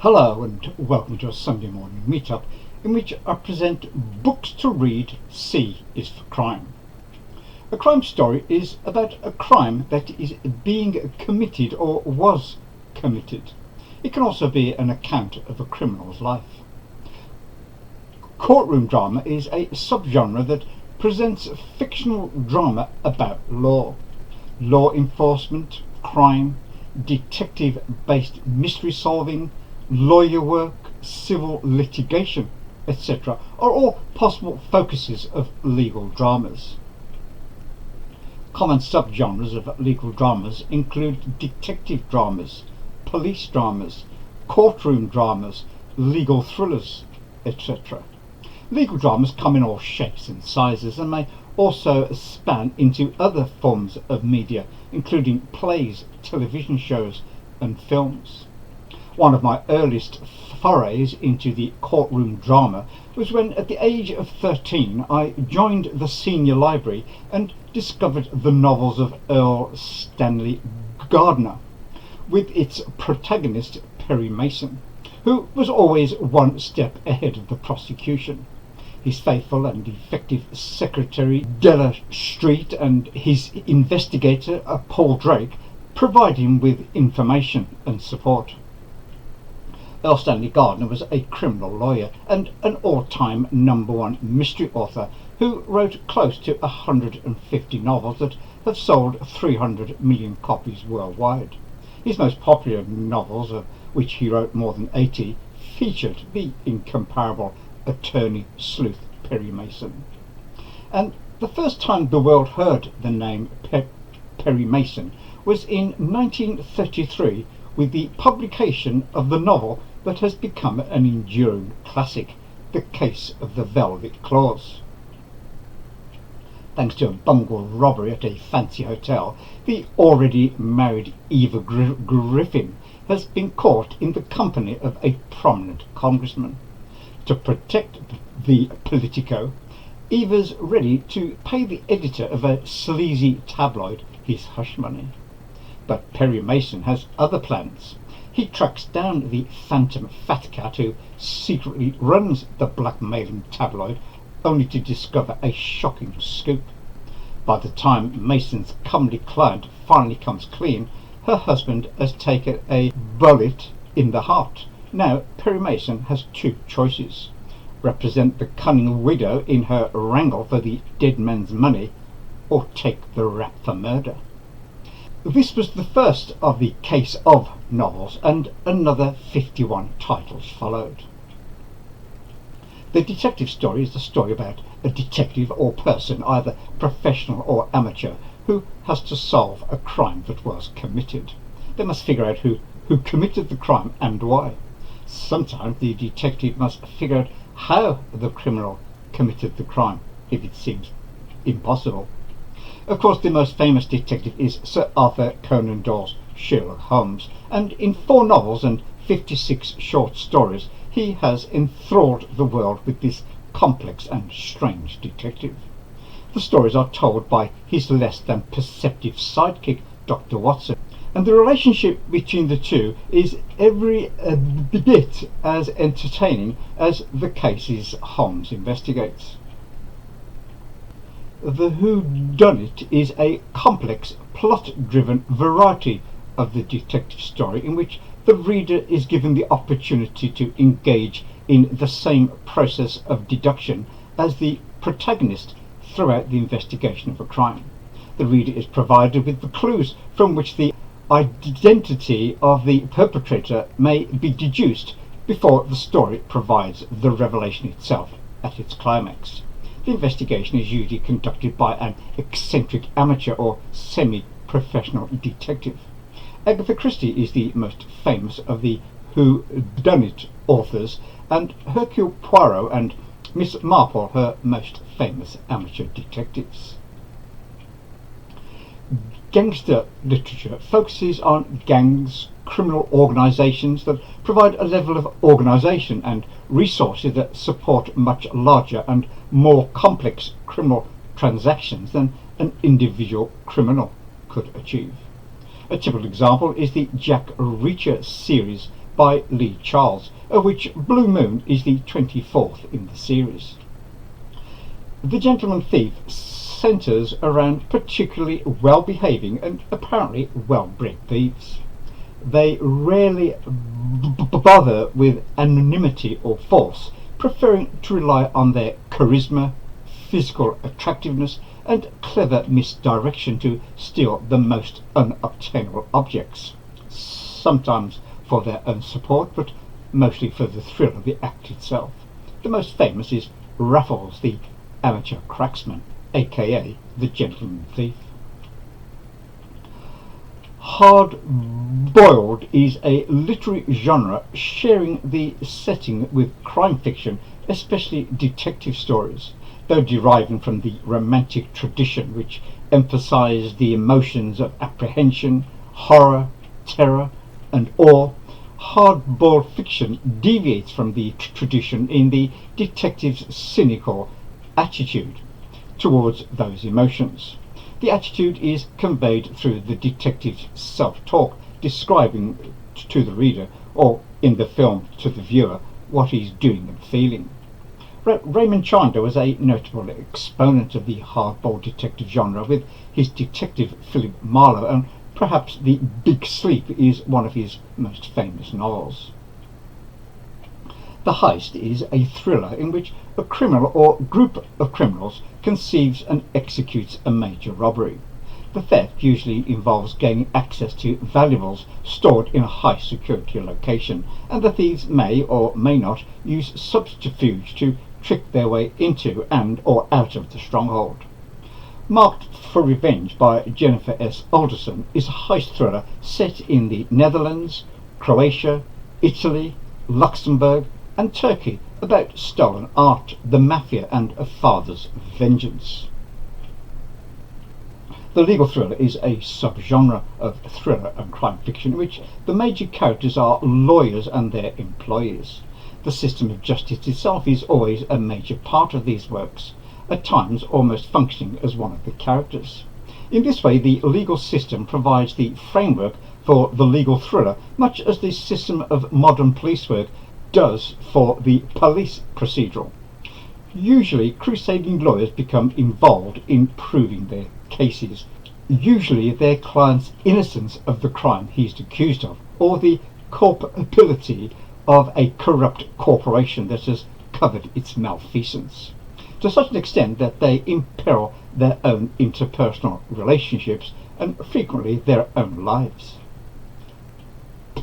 Hello and welcome to a Sunday morning meetup in which I present Books to Read, C is for Crime. A crime story is about a crime that is being committed or was committed. It can also be an account of a criminal's life. Courtroom drama is a subgenre that presents fictional drama about law enforcement, crime, detective-based mystery solving, lawyer work, civil litigation, etc. are all possible focuses of legal dramas. Common subgenres of legal dramas include detective dramas, police dramas, courtroom dramas, legal thrillers, etc. Legal dramas come in all shapes and sizes and may also span into other forms of media, including plays, television shows and films. One of my earliest forays into the courtroom drama was when, at the age of 13, I joined the senior library and discovered the novels of Erle Stanley Gardner, with its protagonist Perry Mason, who was always one step ahead of the prosecution. His faithful and effective secretary Della Street and his investigator Paul Drake provide him with information and support. Erle Stanley Gardner was a criminal lawyer and an all-time #1 mystery author who wrote close to 150 novels that have sold 300 million copies worldwide. His most popular novels, of which he wrote more than 80, featured the incomparable attorney sleuth Perry Mason. And the first time the world heard the name Perry Mason was in 1933 with the publication of the novel that has become an enduring classic, The Case of the Velvet Claws. Thanks to a bungled robbery at a fancy hotel, the already married Eva Griffin has been caught in the company of a prominent congressman. To protect the Politico, Eva's ready to pay the editor of a sleazy tabloid his hush money. But Perry Mason has other plans. He tracks down the phantom fat cat who secretly runs the blackmailing tabloid, only to discover a shocking scoop. By the time Mason's comely client finally comes clean, her husband has taken a bullet in the heart. Now Perry Mason has two choices: represent the cunning widow in her wrangle for the dead man's money, or take the rap for murder. This was the first of the Case of novels, and another 51 titles followed. The detective story is a story about a detective or person, either professional or amateur, who has to solve a crime that was committed. They must figure out who committed the crime and why. Sometimes the detective must figure out how the criminal committed the crime, if it seems impossible. Of course, the most famous detective is Sir Arthur Conan Doyle's Sherlock Holmes, and in 4 novels and 56 short stories he has enthralled the world with this complex and strange detective. The stories are told by his less than perceptive sidekick, Dr. Watson, and the relationship between the two is every bit as entertaining as the cases Holmes investigates. The whodunit is a complex, plot-driven variety of the detective story in which the reader is given the opportunity to engage in the same process of deduction as the protagonist throughout the investigation of a crime. The reader is provided with the clues from which the identity of the perpetrator may be deduced before the story provides the revelation itself at its climax. The investigation is usually conducted by an eccentric amateur or semi-professional detective. Agatha Christie is the most famous of the whodunit authors, and Hercule Poirot and Miss Marple her most famous amateur detectives. Gangster literature focuses on gangs, criminal organisations that provide a level of organisation and resources that support much larger and more complex criminal transactions than an individual criminal could achieve. A typical example is the Jack Reacher series by Lee Charles, of which Blue Moon is the 24th in the series. The Gentleman Thief centres around particularly well-behaving and apparently well-bred thieves. They rarely bother with anonymity or force, preferring to rely on their charisma, physical attractiveness, and clever misdirection to steal the most unobtainable objects, sometimes for their own support, but mostly for the thrill of the act itself. The most famous is Raffles, the Amateur Cracksman, aka the Gentleman Thief. Hard-boiled is a literary genre sharing the setting with crime fiction, especially detective stories, though deriving from the romantic tradition which emphasised the emotions of apprehension, horror, terror and awe. Hard-boiled fiction deviates from the tradition in the detective's cynical attitude towards those emotions. The attitude is conveyed through the detective's self-talk, describing to the reader, or in the film to the viewer, what he's doing and feeling. Raymond Chandler was a notable exponent of the hard-boiled detective genre with his Detective Philip Marlowe, and perhaps The Big Sleep is one of his most famous novels. The Heist is a thriller in which a criminal or group of criminals conceives and executes a major robbery. The theft usually involves gaining access to valuables stored in a high security location, and the thieves may or may not use subterfuge to trick their way into and or out of the stronghold. Marked for Revenge by Jennifer S. Alderson is a heist thriller set in the Netherlands, Croatia, Italy, Luxembourg and Turkey about stolen art, the mafia and a father's vengeance. The legal thriller is a subgenre of thriller and crime fiction in which the major characters are lawyers and their employees. The system of justice itself is always a major part of these works, at times almost functioning as one of the characters. In this way, the legal system provides the framework for the legal thriller, much as the system of modern police work does for the police procedural. Usually, crusading lawyers become involved in proving their cases, usually their client's innocence of the crime he is accused of, or the culpability of a corrupt corporation that has covered its malfeasance, to such an extent that they imperil their own interpersonal relationships and frequently their own lives.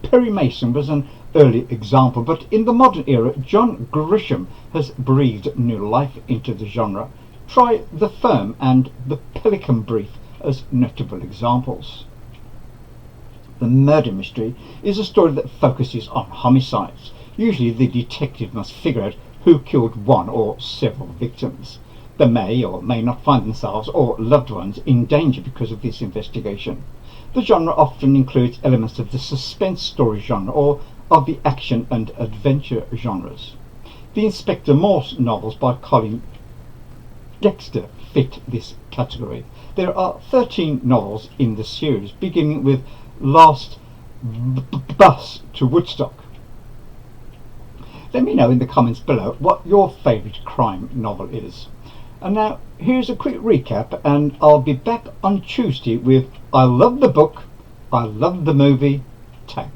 Perry Mason was an early example, but in the modern era John Grisham has breathed new life into the genre. Try The Firm and The Pelican Brief as notable examples. The murder mystery is a story that focuses on homicides. Usually the detective must figure out who killed one or several victims. They may or may not find themselves or loved ones in danger because of this investigation. The genre often includes elements of the suspense story genre or of the action and adventure genres. The Inspector Morse novels by Colin Dexter fit this category. There are 13 novels in the series, beginning with Last Bus to Woodstock. Let me know in the comments below what your favourite crime novel is. And now here's a quick recap, and I'll be back on Tuesday with I love the book, I love the movie, tag.